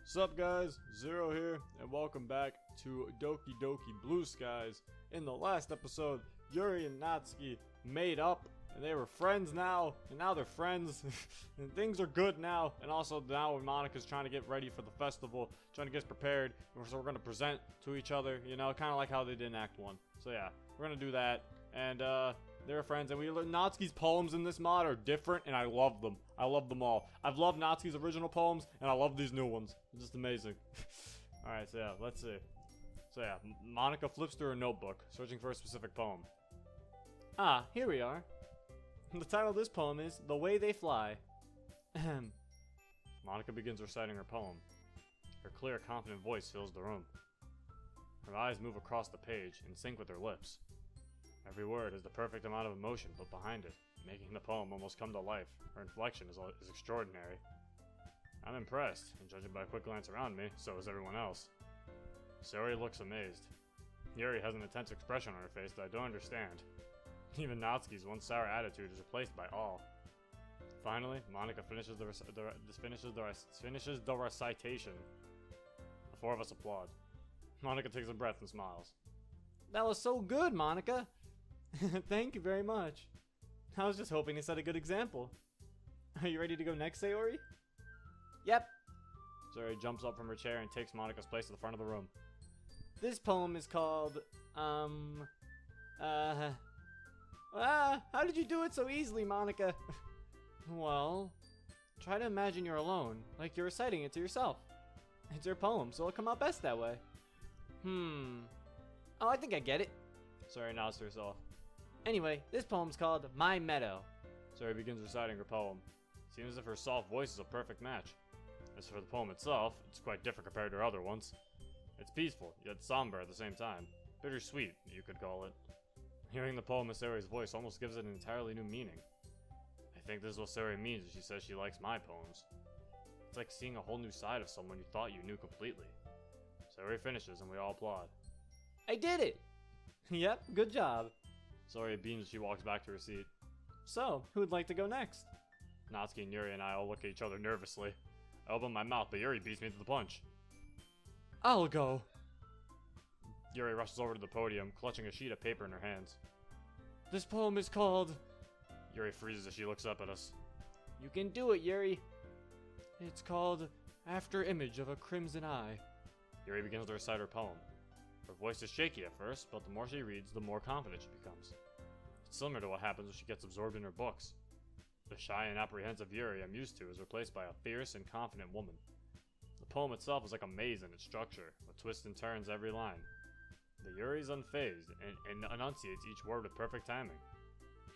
Sup guys, Zero here, and welcome back to Doki Doki Blue Skies. In the last episode, Yuri and Natsuki made up, and they were friends now, and now they're friends, and things are good now, and also now Monika's trying to get ready for the festival, trying to get prepared, so we're going to present to each other, you know, kind of like how they did in Act 1. So yeah, we're going to do that, and they're friends, and Natsuki's poems in this mod are different, and I love them. I love them all. I've loved Natsuki's original poems, and I love these new ones. They're just amazing. Alright, so yeah, let's see. So yeah, Monika flips through her notebook, searching for a specific poem. Ah, here we are. The title of this poem is The Way They Fly. Ahem. Monika begins reciting her poem. Her clear, confident voice fills the room. Her eyes move across the page, in sync with her lips. Every word has the perfect amount of emotion put behind it, making the poem almost come to life. Her inflection is extraordinary. I'm impressed, and judging by a quick glance around me, so is everyone else. Sayori looks amazed. Yuri has an intense expression on her face that I don't understand. Even Natsuki's once sour attitude is replaced by awe. Finally, Monika finishes the recitation. The four of us applaud. Monika takes a breath and smiles. That was so good, Monika! Thank you very much. I was just hoping to set a good example. Are you ready to go next, Sayori? Yep. Sayori jumps up from her chair and takes Monika's place at the front of the room. This poem is called, how did you do it so easily, Monika? Well, try to imagine you're alone, like you're reciting it to yourself. It's your poem, so it'll come out best that way. Oh, I think I get it. Sayori nods to herself. Anyway, this poem's called My Meadow. Sayori begins reciting her poem. Seems as if her soft voice is a perfect match. As for the poem itself, it's quite different compared to her other ones. It's peaceful, yet somber at the same time. Bittersweet, you could call it. Hearing the poem in Sayori's voice almost gives it an entirely new meaning. I think this is what Sayori means when she says she likes my poems. It's like seeing a whole new side of someone you thought you knew completely. Sayori finishes and we all applaud. I did it! Yep, good job. Sayori beams as she walks back to her seat. So, who would like to go next? Natsuki and Yuri and I all look at each other nervously. I open my mouth, but Yuri beats me to the punch. I'll go. Yuri rushes over to the podium, clutching a sheet of paper in her hands. This poem is called... Yuri freezes as she looks up at us. You can do it, Yuri. It's called After Image of a Crimson Eye. Yuri begins to recite her poem. Her voice is shaky at first, but the more she reads, the more confident she becomes. It's similar to what happens when she gets absorbed in her books. The shy and apprehensive Yuri I'm used to is replaced by a fierce and confident woman. The poem itself is like a maze in its structure, with twists and turns every line. The Yuri is unfazed and enunciates each word with perfect timing.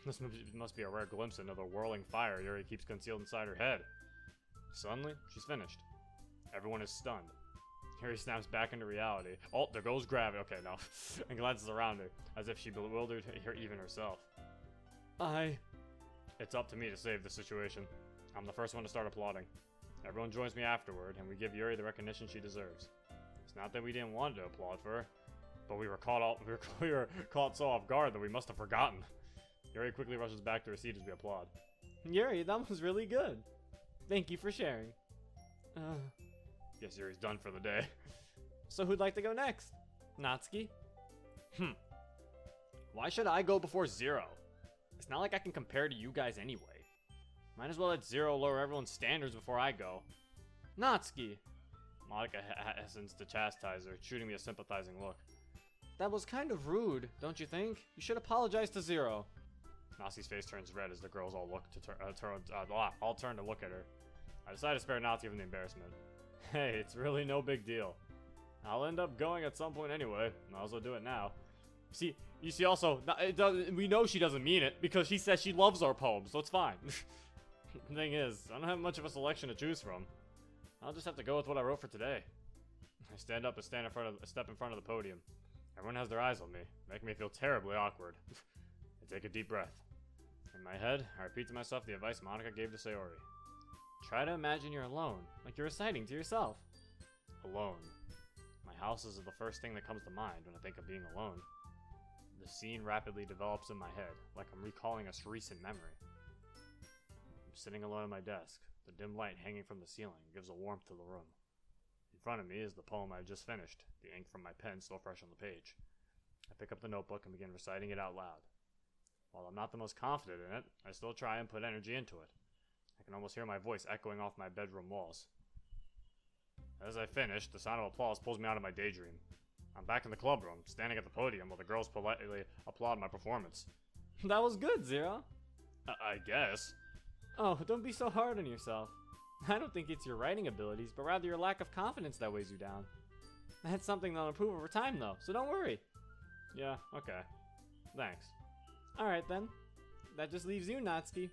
This must be a rare glimpse into the whirling fire Yuri keeps concealed inside her head. Suddenly, she's finished. Everyone is stunned. Yuri snaps back into reality. Oh, there goes gravity. Okay, no. And glances around her, as if she bewildered her even herself. It's up to me to save the situation. I'm the first one to start applauding. Everyone joins me afterward, and we give Yuri the recognition she deserves. It's not that we didn't want to applaud for her, but we were caught so off guard that we must have forgotten. Yuri quickly rushes back to her seat as we applaud. Yuri, that was really good. Thank you for sharing. Guess Yuri's done for the day. So who'd like to go next? Natsuki? Why should I go before Zero? It's not like I can compare to you guys anyway. Might as well let Zero lower everyone's standards before I go. Natsuki! Monika hastens to chastise her, shooting me a sympathizing look. That was kind of rude, don't you think? You should apologize to Zero. Natsuki's face turns red as the girls all all turn to look at her. I decide to spare Natsuki from the embarrassment. Hey, it's really no big deal. I'll end up going at some point anyway. Might as well do it now. You see also, we know she doesn't mean it because she says she loves our poems, so it's fine. The thing is, I don't have much of a selection to choose from. I'll just have to go with what I wrote for today. I stand up and step in front of the podium. Everyone has their eyes on me, making me feel terribly awkward. I take a deep breath. In my head, I repeat to myself the advice Monika gave to Sayori. Try to imagine you're alone, like you're reciting to yourself. Alone. My house is the first thing that comes to mind when I think of being alone. The scene rapidly develops in my head, like I'm recalling a recent memory. I'm sitting alone at my desk. The dim light hanging from the ceiling gives a warmth to the room. front of me is the poem I just finished, the ink from my pen still fresh on the page. I pick up the notebook and begin reciting it out loud. While I'm not the most confident in it, I still try and put energy into it. I can almost hear my voice echoing off my bedroom walls. As I finish, the sound of applause pulls me out of my daydream. I'm back in the club room, standing at the podium while the girls politely applaud my performance. That was good, Zero. I guess. Oh, don't be so hard on yourself. I don't think it's your writing abilities, but rather your lack of confidence that weighs you down. That's something that'll improve over time, though, so don't worry. Yeah, okay. Thanks. Alright then. That just leaves you, Natsuki.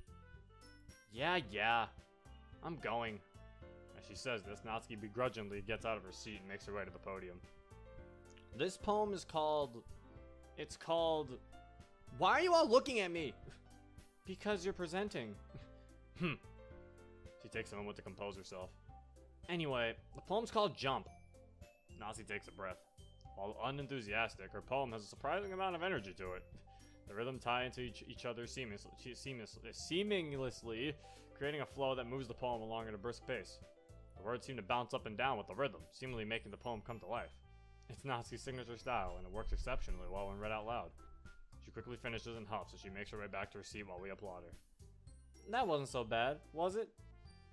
Yeah. I'm going. As she says this, Natsuki begrudgingly gets out of her seat and makes her way to the podium. This poem is called... It's called... Why are you all looking at me? Because you're presenting. She takes a moment to compose herself. Anyway, the poem's called Jump. Natsuki takes a breath. While unenthusiastic, her poem has a surprising amount of energy to it. The rhythm tie into each other seamlessly, creating a flow that moves the poem along at a brisk pace. The words seem to bounce up and down with the rhythm, seemingly making the poem come to life. It's Natsuki's signature style, and it works exceptionally well when read out loud. She quickly finishes and huffs as she makes her way back to her seat while we applaud her. That wasn't so bad, was it?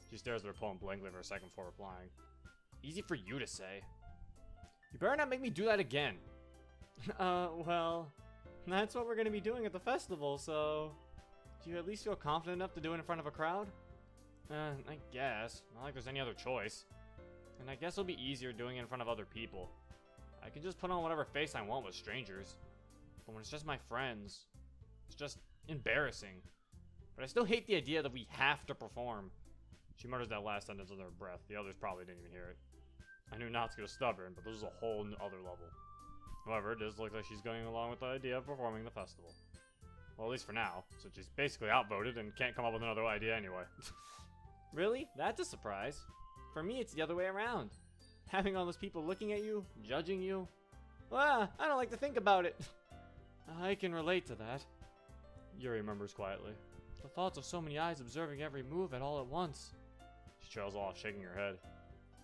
She stares at her poem blankly for a second before replying. Easy for you to say. You better not make me do that again. Well, that's what we're going to be doing at the festival, so... Do you at least feel confident enough to do it in front of a crowd? I guess. Not like there's any other choice. And I guess it'll be easier doing it in front of other people. I can just put on whatever face I want with strangers. But when it's just my friends, it's just embarrassing. But I still hate the idea that we have to perform. She mutters that last sentence under her breath. The others probably didn't even hear it. I knew Natsuki was stubborn, but this is a whole other level. However, it does look like she's going along with the idea of performing the festival. Well, at least for now, since she's basically outvoted and can't come up with another idea anyway. Really? That's a surprise. For me, it's the other way around. Having all those people looking at you, judging you. I don't like to think about it. I can relate to that. Yuri murmurs quietly. The thoughts of so many eyes observing every move at all at once. She trails off, shaking her head.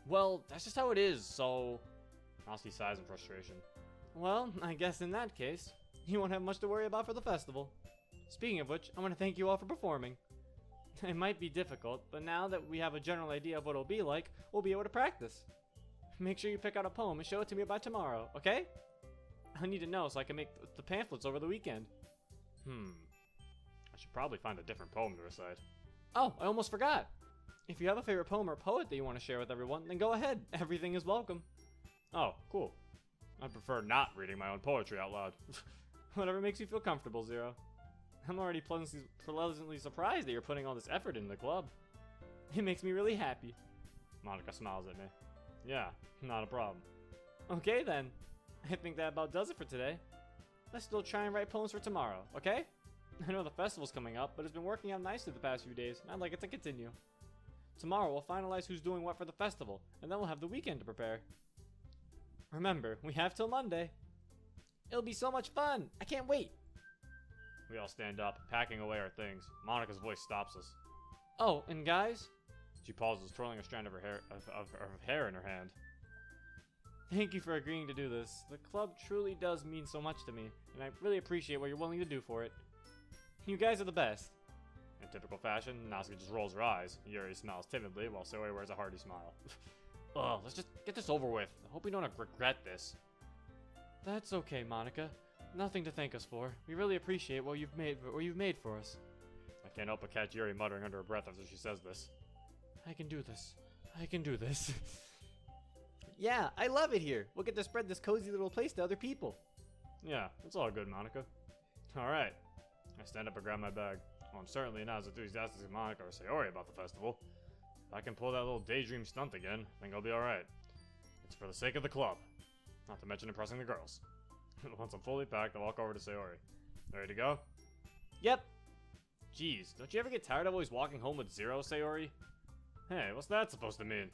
Well, that's just how it is, so... Natsuki sighs in frustration. Well, I guess in that case, you won't have much to worry about for the festival. Speaking of which, I want to thank you all for performing. It might be difficult, but now that we have a general idea of what it'll be like, we'll be able to practice. Make sure you pick out a poem and show it to me by tomorrow, okay? I need to know so I can make the pamphlets over the weekend. I should probably find a different poem to recite. Oh, I almost forgot. If you have a favorite poem or poet that you want to share with everyone, then go ahead. Everything is welcome. Oh, cool. I prefer not reading my own poetry out loud. Whatever makes you feel comfortable, Zero. I'm already pleasantly surprised that you're putting all this effort into the club. It makes me really happy. Monica smiles at me. Yeah, not a problem. Okay then. I think that about does it for today. Let's still try and write poems for tomorrow, okay? I know the festival's coming up, but it's been working out nicely the past few days, and I'd like it to continue. Tomorrow we'll finalize who's doing what for the festival, and then we'll have the weekend to prepare. Remember, we have till Monday. It'll be so much fun! I can't wait! We all stand up, packing away our things. Monica's voice stops us. Oh, and guys? She pauses, twirling a strand of her hair in her hand. Thank you for agreeing to do this. The club truly does mean so much to me, and I really appreciate what you're willing to do for it. You guys are the best. In typical fashion, Natsuki just rolls her eyes. Yuri smiles timidly, while Sayori wears a hearty smile. Ugh, let's just get this over with. I hope we don't regret this. That's okay, Monica. Nothing to thank us for. We really appreciate what you've made for us. I can't help but catch Yuri muttering under her breath as she says this. I can do this. I can do this. Yeah, I love it here. We'll get to spread this cozy little place to other people. Yeah, it's all good, Monica. Alright. I stand up and grab my bag. Well, I'm certainly not as enthusiastic as Monica or Sayori about the festival. If I can pull that little daydream stunt again, I think I'll be alright. It's for the sake of the club. Not to mention impressing the girls. Once I'm fully packed, I walk over to Sayori. Ready to go? Yep. Jeez, don't you ever get tired of always walking home with Zero, Sayori? Hey, what's that supposed to mean?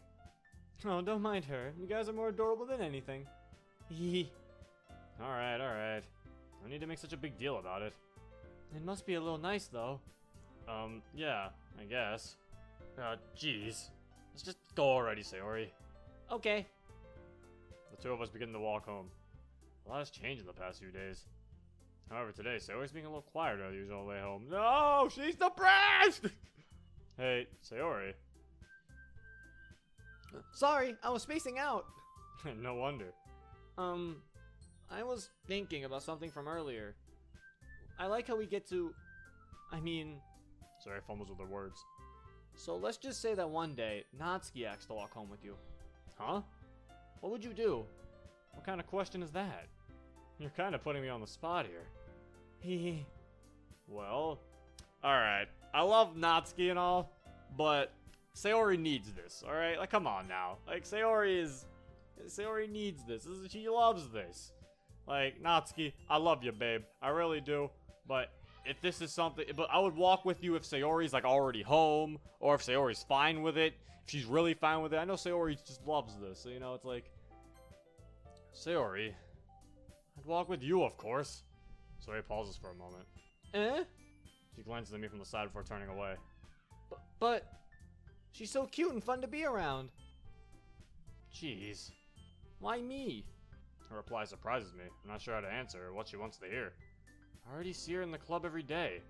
Oh, don't mind her. You guys are more adorable than anything. Hee. Alright. No need to make such a big deal about it. It must be a little nice, though. Yeah, I guess. Jeez. Let's just go already, Sayori. Okay. The two of us begin to walk home. A lot has changed in the past few days. However, today, Sayori's being a little quieter than usual on the way home. No, she's depressed! Hey, Sayori. Sorry, I was spacing out. No wonder. I was thinking about something from earlier. I like how we get to... Sayori fumbles with her words. So let's just say that one day, Natsuki asks to walk home with you. Huh? What would you do? What kind of question is that? You're kind of putting me on the spot here. Hee. Well, alright. I love Natsuki and all, but Sayori needs this, alright? Like, come on now. Like, Sayori needs this. She loves this. Like, Natsuki, I love you, babe. I really do. But if this is something... But I would walk with you if Sayori's, like, already home, or if Sayori's fine with it. If she's really fine with it. I know Sayori just loves this, so, you know, it's like... Sayori, I'd walk with you, of course. Sayori pauses for a moment. Eh? She glances at me from the side before turning away. But she's so cute and fun to be around. Jeez. Why me? Her reply surprises me. I'm not sure how to answer or what she wants to hear. I already see her in the club every day.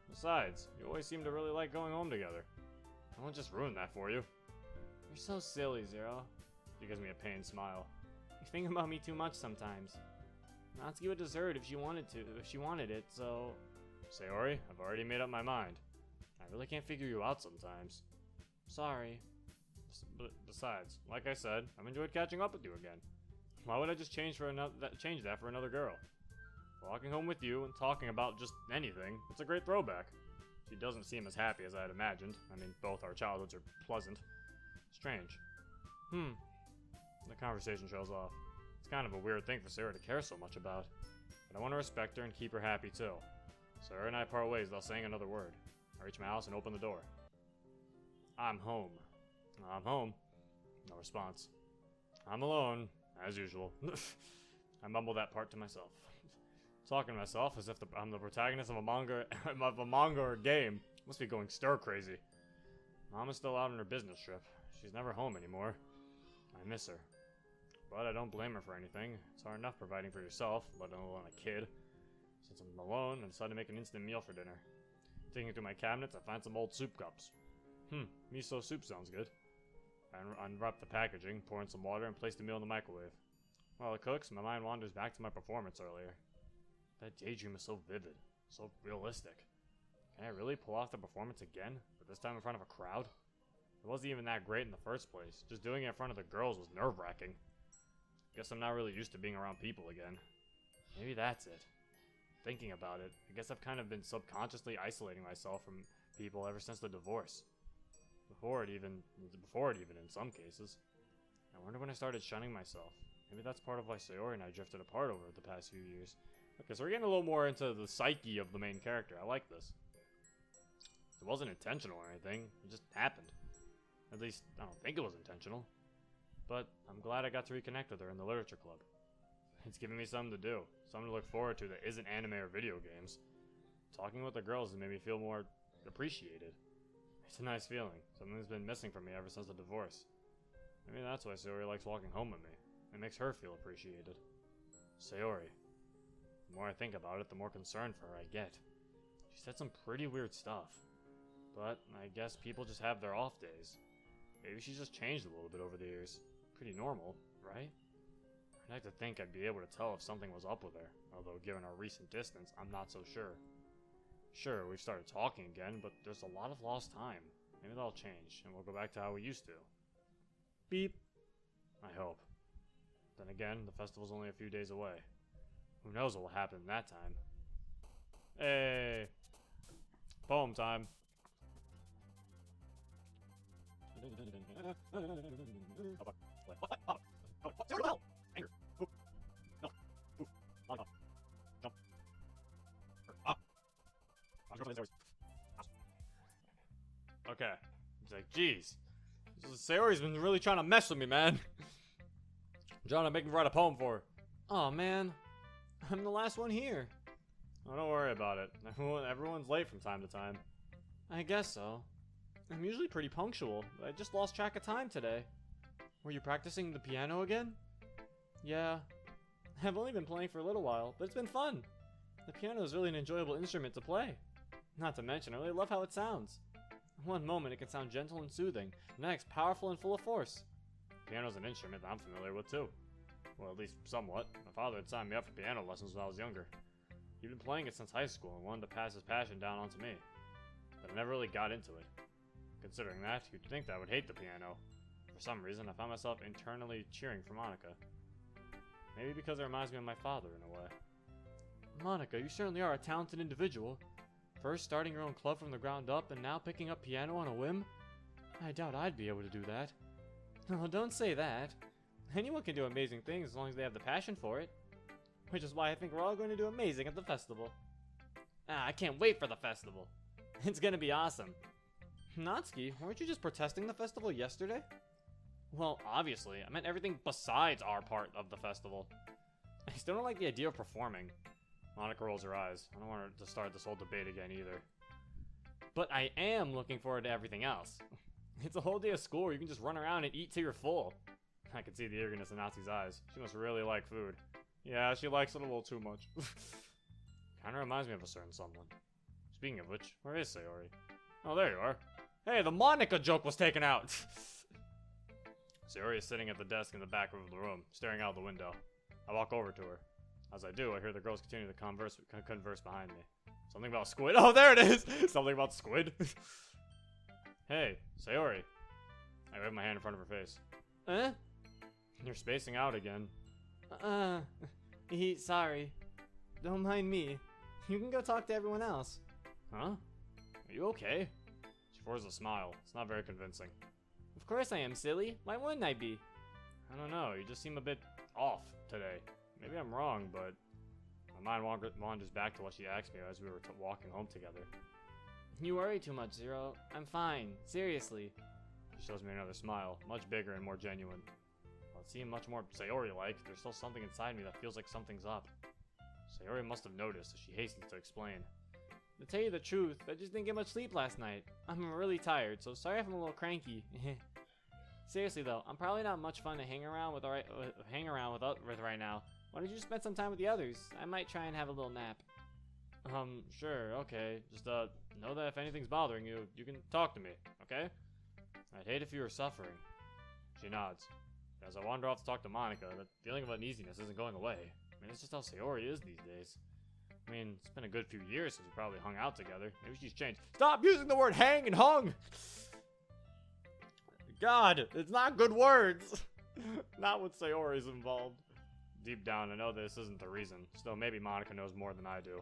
Besides, you always seem to really like going home together. I won't just ruin that for you. You're so silly, Zero. She gives me a pained smile. You think about me too much sometimes. Natsuki would desert if she wanted it, so... Sayori, I've already made up my mind. I really can't figure you out sometimes. Sorry. Besides, like I said, I've enjoyed catching up with you again. Why would I just change that for another girl? Walking home with you and talking about just anything, it's a great throwback. She doesn't seem as happy as I had imagined. I mean, both our childhoods are pleasant. Strange. The conversation trails off. It's kind of a weird thing for Sarah to care so much about. But I want to respect her and keep her happy too. Sarah and I part ways without saying another word. I reach my house and open the door. I'm home. I'm home. No response. I'm alone, as usual. I mumble that part to myself. Talking to myself as if I'm the protagonist of a manga or a game. Must be going stir crazy. Mom is still out on her business trip. She's never home anymore. I miss her. But I don't blame her for anything. It's hard enough providing for yourself, let alone a kid. Since I'm alone, I decided to make an instant meal for dinner. Digging through my cabinets, I find some old soup cups. Miso soup sounds good. I unwrap the packaging, pour in some water, and place the meal in the microwave. While it cooks, my mind wanders back to my performance earlier. That daydream is so vivid, so realistic. Can I really pull off the performance again, but this time in front of a crowd? It wasn't even that great in the first place. Just doing it in front of the girls was nerve-wracking. Guess I'm not really used to being around people again. Maybe that's it. Thinking about it, I guess I've kind of been subconsciously isolating myself from people ever since the divorce. Before it even in some cases. I wonder when I started shunning myself. Maybe that's part of why Sayori and I drifted apart over the past few years. Okay, so we're getting a little more into the psyche of the main character. I like this. It wasn't intentional or anything. It just happened. At least, I don't think it was intentional. But I'm glad I got to reconnect with her in the literature club. It's giving me something to do. Something to look forward to that isn't anime or video games. Talking with the girls has made me feel more appreciated. It's a nice feeling. Something's been missing from me ever since the divorce. Maybe that's why Sayori likes walking home with me. It makes her feel appreciated. Sayori. The more I think about it, the more concerned for her I get. She said some pretty weird stuff. But I guess people just have their off days. Maybe she's just changed a little bit over the years. Pretty normal, right? I'd like to think I'd be able to tell if something was up with her, although given our recent distance, I'm not so sure. Sure, we've started talking again, but there's a lot of lost time. Maybe that'll change, and we'll go back to how we used to. Beep. I hope. Then again, the festival's only a few days away. Who knows what will happen in that time. Hey! Poem time. Okay. He's like, geez. Sayori's been really trying to mess with me, man. Trying to make me write a poem for her. Aw, man. I'm the last one here. Oh, don't worry about it. Everyone's late from time to time. I guess so. I'm usually pretty punctual, but I just lost track of time today. Were you practicing the piano again? Yeah, I've only been playing for a little while, but it's been fun. The piano is really an enjoyable instrument to play. Not to mention, I really love how it sounds. One moment it can sound gentle and soothing, the next powerful and full of force. Piano's an instrument that I'm familiar with too. Well, at least somewhat. My father had signed me up for piano lessons when I was younger. He'd been playing it since high school and wanted to pass his passion down onto me. But I never really got into it. Considering that, you'd think that I would hate the piano. For some reason, I found myself internally cheering for Monika. Maybe because it reminds me of my father in a way. Monika, you certainly are a talented individual. First starting your own club from the ground up and now picking up piano on a whim? I doubt I'd be able to do that. Oh, don't say that. Anyone can do amazing things as long as they have the passion for it. Which is why I think we're all going to do amazing at the festival. I can't wait for the festival. It's gonna be awesome. Natsuki, weren't you just protesting the festival yesterday? Well, obviously. I meant everything besides our part of the festival. I still don't like the idea of performing. Monika rolls her eyes. I don't want her to start this whole debate again either. But I am looking forward to everything else. It's a whole day of school where you can just run around and eat till you're full. I can see the eagerness in Natsuki's eyes. She must really like food. Yeah, she likes it a little too much. Kinda reminds me of a certain someone. Speaking of which, where is Sayori? Oh, there you are. Hey, the Monika joke was taken out! Sayori is sitting at the desk in the back of the room, staring out the window. I walk over to her. As I do, I hear the girls continue to converse behind me. Something about squid? Oh, there it is! Something about squid? Hey, Sayori. I wave my hand in front of her face. You're spacing out again. Sorry. Don't mind me. You can go talk to everyone else. Huh? Are you okay? She forces a smile. It's not very convincing. Of course I am, silly. Why wouldn't I be? I don't know, you just seem a bit off today. Maybe I'm wrong, but my mind wanders back to what she asked me as we were walking home together. You worry too much, Zero. I'm fine. Seriously. She shows me another smile, much bigger and more genuine. While it seemed much more Sayori-like, there's still something inside me that feels like something's up. Sayori must have noticed, as she hastens to explain. To tell you the truth, I just didn't get much sleep last night. I'm really tired, so sorry if I'm a little cranky. Seriously though, I'm probably not much fun to hang around with right now. Why don't you just spend some time with the others? I might try and have a little nap. Sure, okay. Just, know that if anything's bothering you, you can talk to me, okay? I'd hate if you were suffering. She nods. As I wander off to talk to Monika, that feeling of uneasiness isn't going away. I mean, it's just how Sayori is these days. I mean, it's been a good few years since we probably hung out together. Maybe she's changed. Stop using the word hang and hung! God, it's not good words! Not with Sayori's involved. Deep down, I know this isn't the reason. Still, maybe Monika knows more than I do.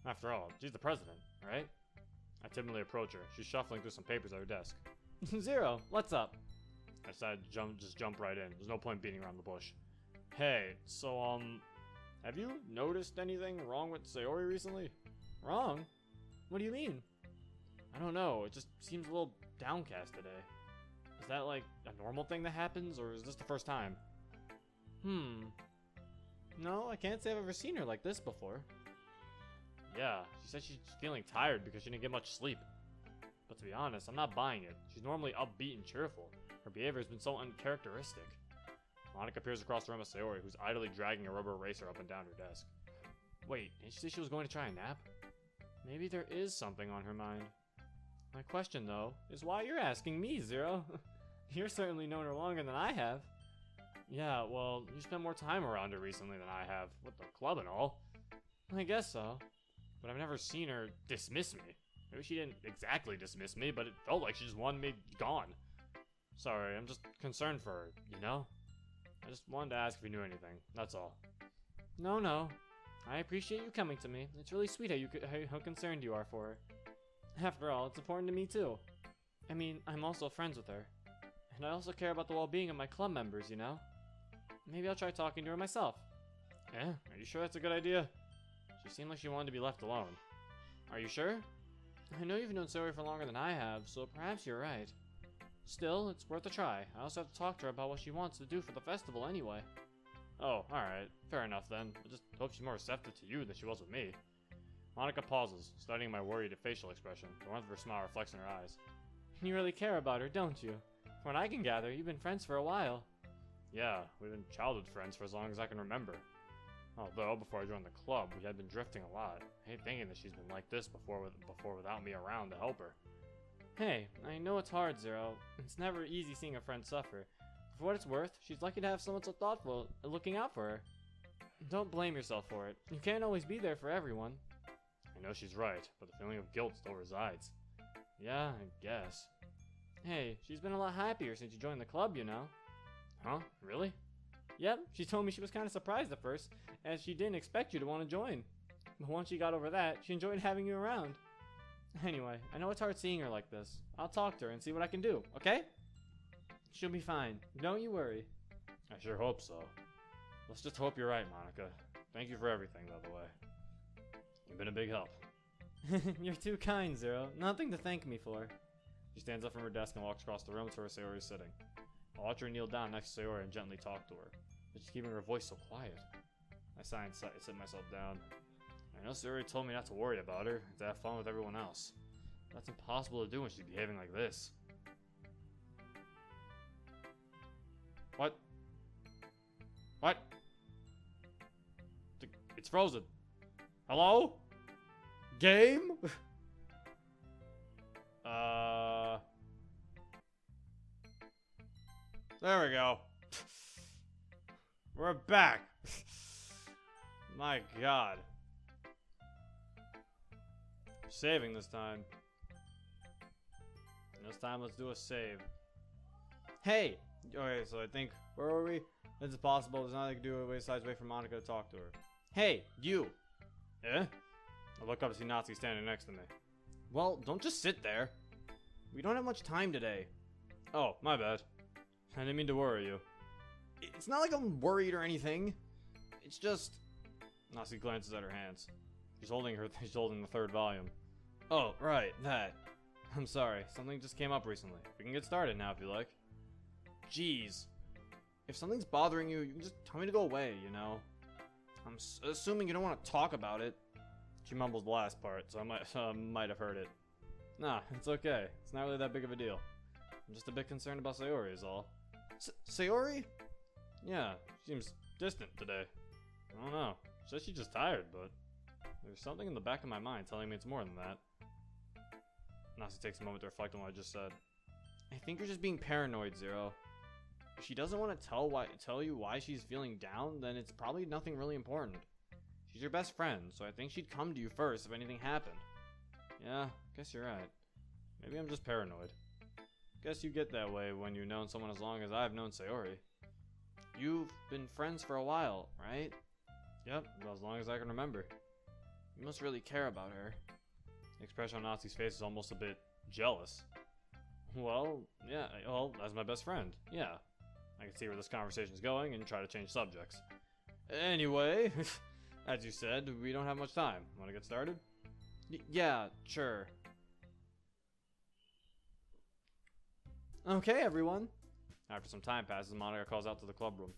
After all, she's the president, right? I timidly approach her. She's shuffling through some papers at her desk. Zero, what's up? I decided to just jump right in. There's no point beating around the bush. Hey, so, have you noticed anything wrong with Sayori recently? Wrong? What do you mean? I don't know. It just seems a little downcast today. Is that, like, a normal thing that happens, or is this the first time? No, I can't say I've ever seen her like this before. Yeah, she said she's feeling tired because she didn't get much sleep. But to be honest, I'm not buying it. She's normally upbeat and cheerful. Her behavior has been so uncharacteristic. Monika appears across the room with Sayori, who's idly dragging a rubber eraser up and down her desk. Wait, didn't she say she was going to try a nap? Maybe there is something on her mind. My question, though, is why you're asking me, Zero. You're certainly known her longer than I have. Yeah, well, you spent more time around her recently than I have, with the club and all. I guess so. But I've never seen her dismiss me. Maybe she didn't exactly dismiss me, but it felt like she just wanted me gone. Sorry, I'm just concerned for her, you know? I just wanted to ask if you knew anything, that's all. No. I appreciate you coming to me. It's really sweet how concerned you are for her. After all, it's important to me too. I mean, I'm also friends with her. And I also care about the well-being of my club members, you know? Maybe I'll try talking to her myself. Yeah? Are you sure that's a good idea? She seemed like she wanted to be left alone. Are you sure? I know you've known Sayori for longer than I have, so perhaps you're right. Still, it's worth a try. I also have to talk to her about what she wants to do for the festival anyway. Oh, alright. Fair enough then. I just hope she's more receptive to you than she was with me. Monika pauses, studying my worried facial expression. The warmth of her smile reflects in her eyes. You really care about her, don't you? From what I can gather, you've been friends for a while. Yeah, we've been childhood friends for as long as I can remember. Although, before I joined the club, we had been drifting a lot. I hate thinking that she's been like this before without me around to help her. Hey, I know it's hard, Zero. It's never easy seeing a friend suffer. For what it's worth, she's lucky to have someone so thoughtful looking out for her. Don't blame yourself for it. You can't always be there for everyone. I know she's right, but the feeling of guilt still resides. Yeah, I guess. Hey, she's been a lot happier since you joined the club, you know. Huh? Really? Yep, she told me she was kind of surprised at first, as she didn't expect you to want to join. But once she got over that, she enjoyed having you around. Anyway, I know it's hard seeing her like this. I'll talk to her and see what I can do, okay? She'll be fine. Don't you worry. I sure hope so. Let's just hope you're right, Monica. Thank you for everything, by the way. You've been a big help. You're too kind, Zero. Nothing to thank me for. She stands up from her desk and walks across the room to where Sayori is sitting. I watch her kneel down next to Sayori and gently talk to her, but she's keeping her voice so quiet. I sigh and sit myself down. I know Sayori told me not to worry about her, and to have fun with everyone else. That's impossible to do when she's behaving like this. What? What? It's frozen. Hello? Game? There we go. We're back. My god. Saving this time. This time, let's do a save. Hey! Okay, so I think, where were we? This is possible. There's nothing I can do besides wait for Monica to talk to her. Hey, you! Eh? I look up to see Natsuki standing next to me. Well, don't just sit there. We don't have much time today. Oh, my bad. I didn't mean to worry you. It's not like I'm worried or anything. It's just... Natsuki glances at her hands. She's holding the third volume. Oh, right, that. I'm sorry, something just came up recently. We can get started now if you like. Jeez. If something's bothering you, you can just tell me to go away, you know? I'm assuming you don't want to talk about it. She mumbles the last part, so I might have heard it. Nah, it's okay. It's not really that big of a deal. I'm just a bit concerned about Sayori is all. Sayori? Yeah, she seems distant today. I don't know. She says she's just tired, but there's something in the back of my mind telling me it's more than that. Nasi takes a moment to reflect on what I just said. I think you're just being paranoid, Zero. If she doesn't want to tell you why she's feeling down, then it's probably nothing really important. She's your best friend, so I think she'd come to you first if anything happened. Yeah, guess you're right. Maybe I'm just paranoid. Guess you get that way when you've known someone as long as I've known Sayori. You've been friends for a while, right? Yep, as long as I can remember. You must really care about her. The expression on Natsuki's face is almost a bit jealous. Well, yeah, well, as my best friend, yeah. I can see where this conversation's going and try to change subjects. Anyway, as you said, we don't have much time. Want to get started? Yeah, sure. Okay, everyone. After some time passes, Monica calls out to the club room.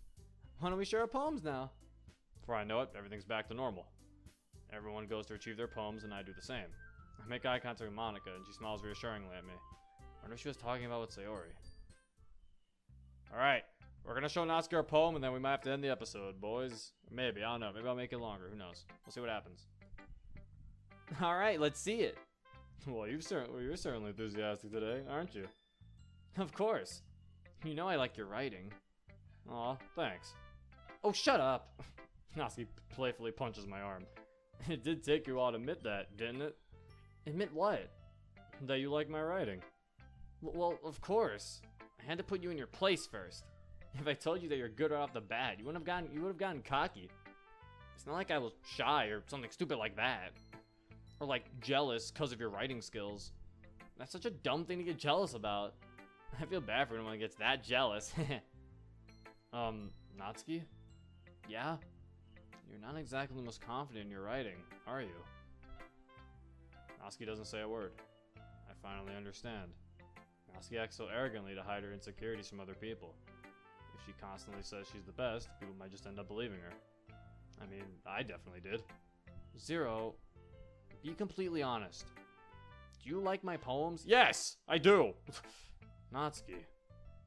Why don't we share our poems now? Before I know it, everything's back to normal. Everyone goes to retrieve their poems, and I do the same. I make eye contact with Monica, and she smiles reassuringly at me. I wonder if she was talking about with Sayori. Alright, we're gonna show Natsuki our poem, and then we might have to end the episode, boys. Maybe, I don't know. Maybe I'll make it longer. Who knows? We'll see what happens. Alright, let's see it. Well, you're certainly enthusiastic today, aren't you? Of course. You know I like your writing. Aw, thanks. Oh, shut up! Natsuki playfully punches my arm. It did take you a while to admit that, didn't it? Admit what? That you like my writing. Well, of course. I had to put you in your place first. If I told you that you're good right off the bat, you would have gotten cocky. It's not like I was shy or something stupid like that. Or like jealous because of your writing skills. That's such a dumb thing to get jealous about. I feel bad for anyone who gets that jealous. Natsuki? Yeah? You're not exactly the most confident in your writing, are you? Natsuki doesn't say a word. I finally understand. Natsuki acts so arrogantly to hide her insecurities from other people. If she constantly says she's the best, people might just end up believing her. I mean, I definitely did. Zero, be completely honest. Do you like my poems? Yes, I do! Natsuki,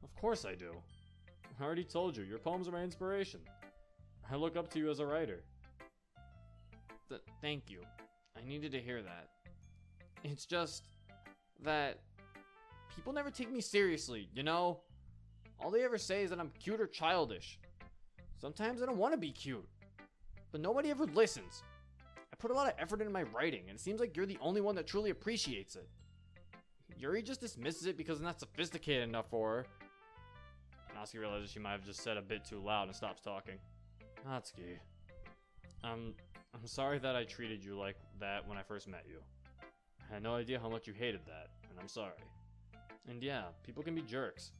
of course I do. I already told you, your poems are my inspiration. I look up to you as a writer. Thank you. I needed to hear that. It's just that people never take me seriously, you know? All they ever say is that I'm cute or childish. Sometimes I don't want to be cute, but nobody ever listens. I put a lot of effort into my writing, and it seems like you're the only one that truly appreciates it. Yuri just dismisses it because it's not sophisticated enough for her. Natsuki realizes she might have just said a bit too loud and stops talking. Natsuki, I'm sorry that I treated you like that when I first met you. I had no idea how much you hated that, and I'm sorry. And yeah, people can be jerks.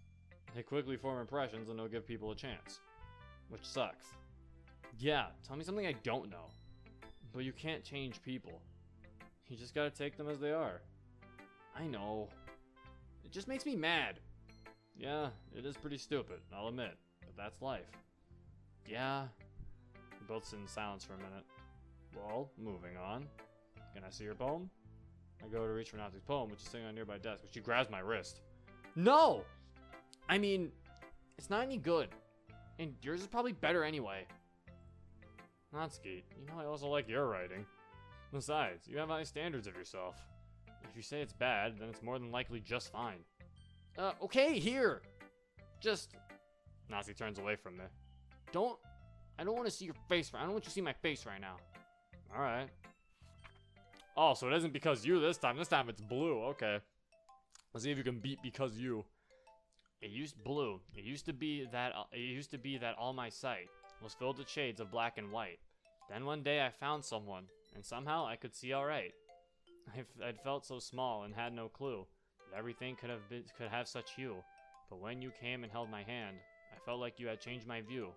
They quickly form impressions and don't give people a chance. Which sucks. Yeah, tell me something I don't know. But you can't change people. You just gotta take them as they are. I know. It just makes me mad. Yeah, it is pretty stupid, I'll admit. But that's life. Yeah. We both sit in silence for a minute. Well, moving on. Can I see your poem? I go to reach for Natsuki's poem, which is sitting on a nearby desk, but she grabs my wrist. No! I mean, it's not any good. And yours is probably better anyway. Natsuki, you know I also like your writing. Besides, you have high standards of yourself. If you say it's bad, then it's more than likely just fine. Okay, here! Just... Natsuki turns away from me. I don't want to see your face. I don't want you to see my face right now. Alright. Oh, so it isn't because you this time. This time it's blue. Okay. Let's see if you can beat because you. It used to be that all my sight was filled with shades of black and white. Then one day I found someone, and somehow I could see all right. I'd felt so small and had no clue that everything could have such hue. But when you came and held my hand, I felt like you had changed my view.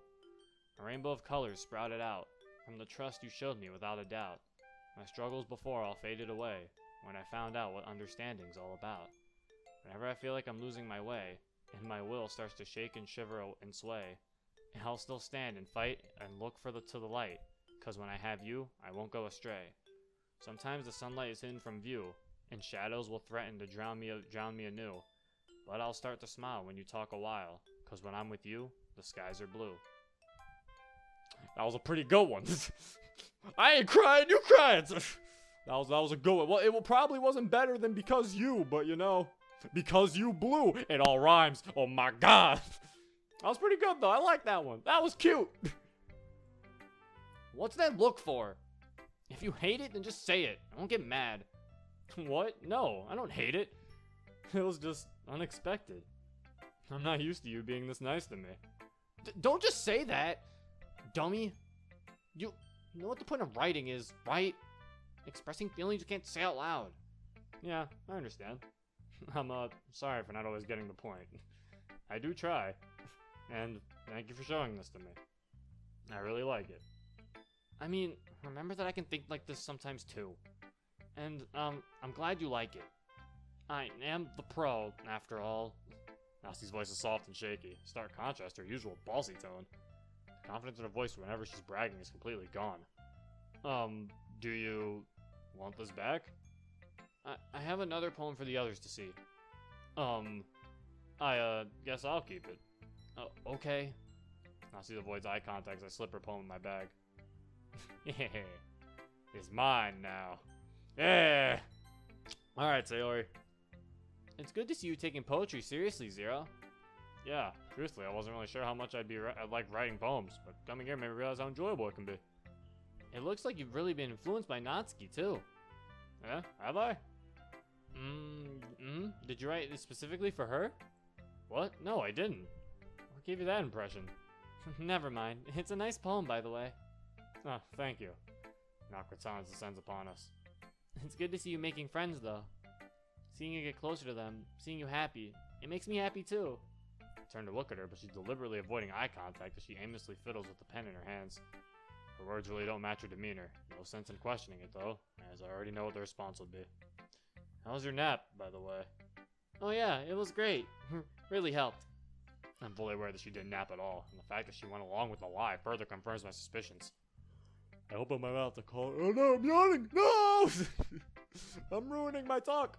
A rainbow of colors sprouted out from the trust you showed me without a doubt. My struggles before all faded away when I found out what understanding's all about. Whenever I feel like I'm losing my way, and my will starts to shake and shiver and sway, I'll still stand and fight and look to the light, 'cause when I have you, I won't go astray. Sometimes the sunlight is hidden from view, and shadows will threaten to drown me anew. But I'll start to smile when you talk a while, 'cause when I'm with you, the skies are blue. That was a pretty good one. I ain't crying, you crying. That was a good one. Well, it probably wasn't better than because you, but you know, because you blue, it all rhymes. Oh my god. That was pretty good though. I like that one. That was cute. What's that look for? If you hate it, then just say it. I won't get mad. What? No, I don't hate it. It was just unexpected. I'm not used to you being this nice to me. Don't just say that, dummy. You know what the point of writing is, right? Expressing feelings you can't say out loud. Yeah, I understand. I'm sorry for not always getting the point. I do try. And thank you for showing this to me. I really like it. I mean, remember that I can think like this sometimes too. And, I'm glad you like it. I am the pro, after all. Nasty's voice is soft and shaky, stark contrast to her usual ballsy tone. The confidence in her voice whenever she's bragging is completely gone. Do you want this back? I have another poem for the others to see. I guess I'll keep it. Okay. Nasty avoids eye contact as I slip her poem in my bag. Yeah, it's mine now. Yeah. All right, Sayori. It's good to see you taking poetry seriously, Zero. Yeah, truthfully, I wasn't really sure how much I'd like writing poems, but coming here made me realize how enjoyable it can be. It looks like you've really been influenced by Natsuki, too. Yeah, have I? Did you write this specifically for her? What? No, I didn't. What gave you that impression? Never mind. It's a nice poem, by the way. Oh, thank you. An awkward silence descends upon us. It's good to see you making friends, though. Seeing you get closer to them, seeing you happy, it makes me happy, too. I turn to look at her, but she's deliberately avoiding eye contact as she aimlessly fiddles with the pen in her hands. Her words really don't match her demeanor. No sense in questioning it, though, as I already know what the response would be. How was your nap, by the way? Oh yeah, it was great. Really helped. I'm fully aware that she didn't nap at all, and the fact that she went along with the lie further confirms my suspicions. I open my mouth to call her. Oh no, I'm yawning! No! I'm ruining my talk!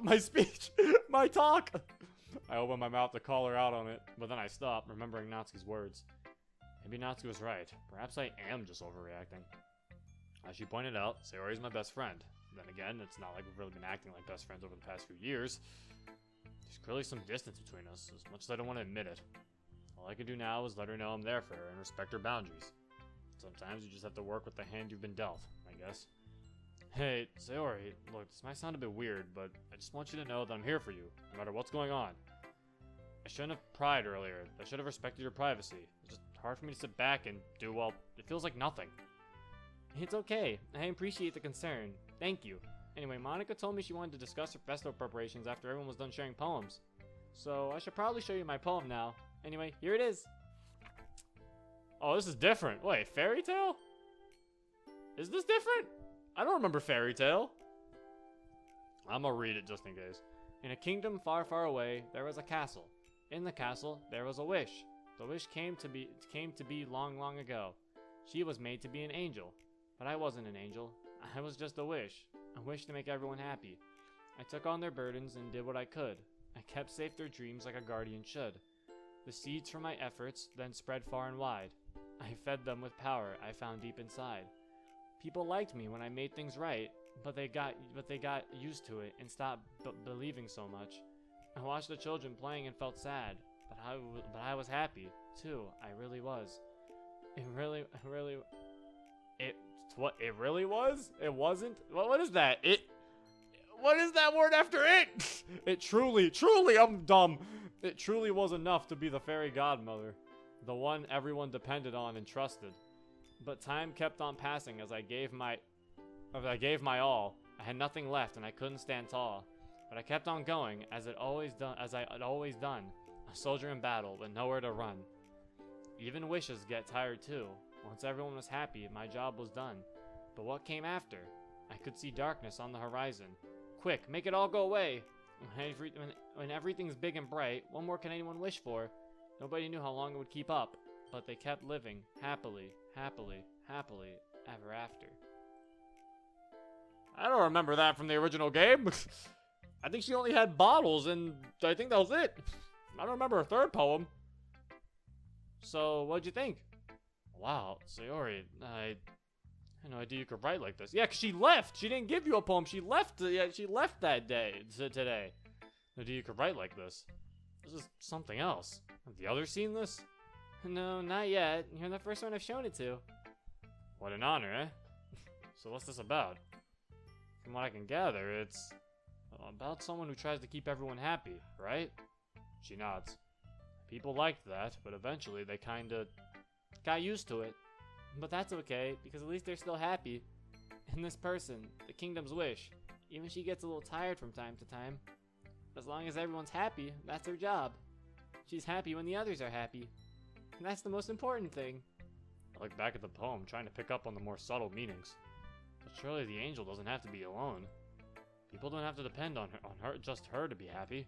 My speech! My talk! I opened my mouth to call her out on it, but then I stopped, remembering Natsuki's words. Maybe Natsuki was right. Perhaps I am just overreacting. As she pointed out, Sayori is my best friend. Then again, it's not like we've really been acting like best friends over the past few years. There's clearly some distance between us, as much as I don't want to admit it. All I can do now is let her know I'm there for her and respect her boundaries. Sometimes you just have to work with the hand you've been dealt, I guess. Hey, Sayori, look, this might sound a bit weird, but I just want you to know that I'm here for you, no matter what's going on. I shouldn't have pried earlier. I should have respected your privacy. It's just hard for me to sit back and do, well, it feels like nothing. It's okay. I appreciate the concern. Thank you. Anyway, Monica told me she wanted to discuss her festival preparations after everyone was done sharing poems. So I should probably show you my poem now. Anyway, here it is. Oh, this is different. Wait, fairy tale? Is this different? I don't remember fairy tale. I'm gonna read it just in case. In a kingdom far, far away, there was a castle. In the castle, there was a wish. The wish came to be long, long ago. She was made to be an angel. But I wasn't an angel. I was just a wish to make everyone happy. I took on their burdens and did what I could. I kept safe their dreams like a guardian should. The seeds from my efforts then spread far and wide. I fed them with power I found deep inside. People liked me when I made things right, but they got used to it and stopped believing so much. I watched the children playing and felt sad, but I was happy too. I really was. It really was? It wasn't? What is that? What is that word after it? It truly, I'm dumb. It truly was enough to be the fairy godmother, the one everyone depended on and trusted. But time kept on passing as I gave my all. I had nothing left and I couldn't stand tall. But I kept on going as I had always done, a soldier in battle with nowhere to run. Even wishes get tired too. Once everyone was happy, my job was done. But what came after? I could see darkness on the horizon. Quick, make it all go away! When everything's big and bright, what more can anyone wish for? Nobody knew how long it would keep up, but they kept living happily, ever after. I don't remember that from the original game. I think she only had bottles, and I think that was it. I don't remember her third poem. So, what'd you think? Wow, Sayori, I had no idea you could write like this. Yeah, 'cause she left. She didn't give you a poem. She left that day, today. No idea you could write like this. This is something else. Have the others seen this? No, not yet. You're the first one I've shown it to. What an honor, eh? So what's this about? From what I can gather, it's about someone who tries to keep everyone happy, right? She nods. People liked that, but eventually they kinda got used to it. But that's okay, because at least they're still happy. And this person, the kingdom's wish, even she gets a little tired from time to time. As long as everyone's happy, that's her job. She's happy when the others are happy. And that's the most important thing. I look back at the poem, trying to pick up on the more subtle meanings. But surely the angel doesn't have to be alone. People don't have to depend on her, just her to be happy.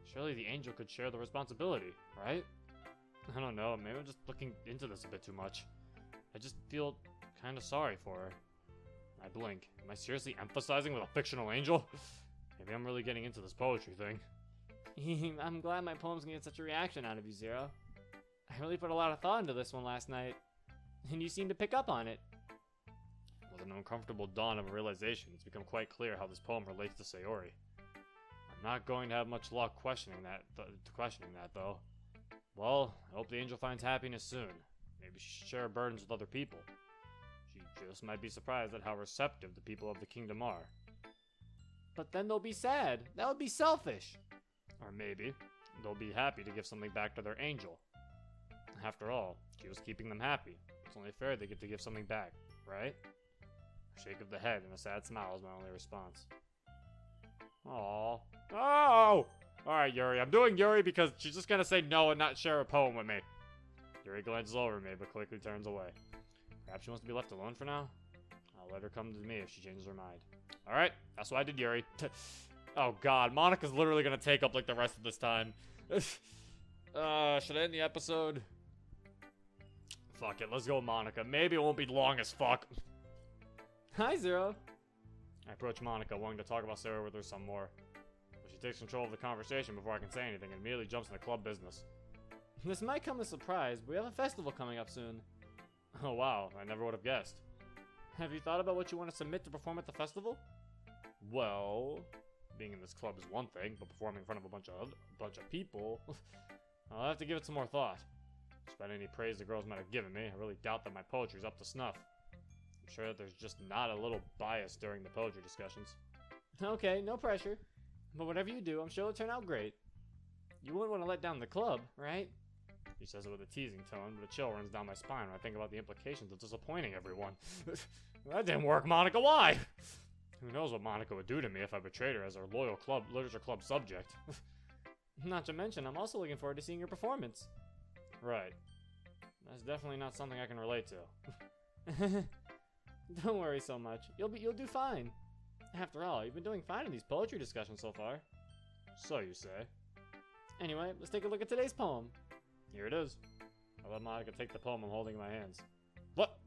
Surely the angel could share the responsibility, right? I don't know, maybe I'm just looking into this a bit too much. I just feel kind of sorry for her. I blink. Am I seriously emphasizing with a fictional angel? Maybe I'm really getting into this poetry thing. I'm glad my poem's gonna get such a reaction out of you, Zero. I really put a lot of thought into this one last night, and you seem to pick up on it. With an uncomfortable dawn of a realization, it's become quite clear how this poem relates to Sayori. I'm not going to have much luck questioning that, though. Well, I hope the angel finds happiness soon. Maybe she should share her burdens with other people. She just might be surprised at how receptive the people of the kingdom are. But then they'll be sad. That would be selfish. Or maybe they'll be happy to give something back to their angel. After all, she was keeping them happy. It's only fair they get to give something back, right? A shake of the head and a sad smile is my only response. Aww. Oh! Alright, Yuri. I'm doing Yuri because she's just gonna say no and not share a poem with me. Yuri glances over at me but quickly turns away. Perhaps she wants to be left alone for now? I'll let her come to me if she changes her mind. Alright, that's what I did, Yuri. Oh god, Monica's literally gonna take up like the rest of this time. Should I end the episode? Fuck it, let's go Monica. Maybe it won't be long as fuck. Hi, Zero. I approach Monica, wanting to talk about Sarah with her some more. But she takes control of the conversation before I can say anything and immediately jumps into club business. This might come as a surprise, but we have a festival coming up soon. Oh wow, I never would have guessed. Have you thought about what you want to submit to perform at the festival? Well, being in this club is one thing, but performing in front of a bunch of people, I'll have to give it some more thought. Despite any praise the girls might have given me, I really doubt that my poetry's up to snuff. I'm sure that there's just not a little bias during the poetry discussions. Okay, no pressure. But whatever you do, I'm sure it'll turn out great. You wouldn't want to let down the club, right? He says it with a teasing tone, but a chill runs down my spine when I think about the implications of disappointing everyone. That didn't work, Monica, why? Who knows what Monica would do to me if I betrayed her as our loyal literature club subject. Not to mention, I'm also looking forward to seeing your performance. Right. That's definitely not something I can relate to. Don't worry so much. You'll do fine. After all, you've been doing fine in these poetry discussions so far. So you say. Anyway, let's take a look at today's poem. Here it is. I let Monica take the poem I'm holding in my hands. What?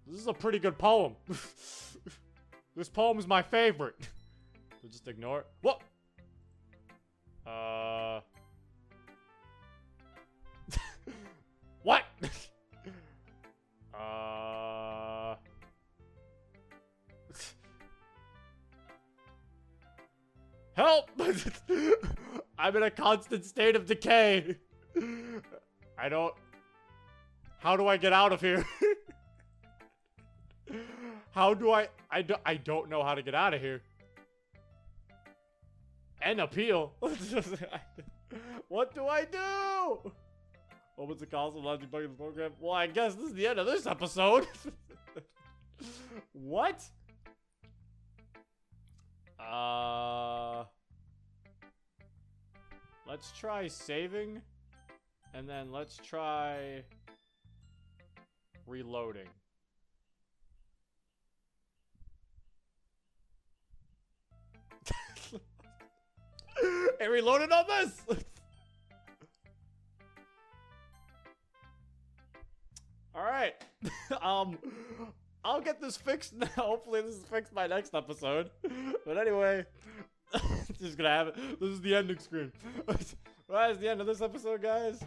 This is a pretty good poem. This poem is my favorite. So just ignore it. What? What? Help! I'm in a constant state of decay. How do I get out of here? I don't know how to get out of here. And appeal. What do I do? Opens the console, allows you plug in the program. Well, I guess this is the end of this episode. What? Let's try saving. And then let's try reloading. It reloaded on this! Alright. I'll get this fixed now. Hopefully this is fixed by next episode. But anyway, just gonna have it. This is the ending screen. Well, that's the end of this episode, guys.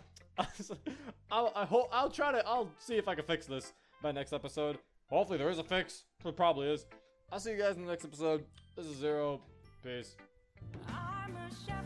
I'll see if I can fix this by next episode. Hopefully there is a fix. There probably is. I'll see you guys in the next episode. This is Zero. Peace. I'm a chef.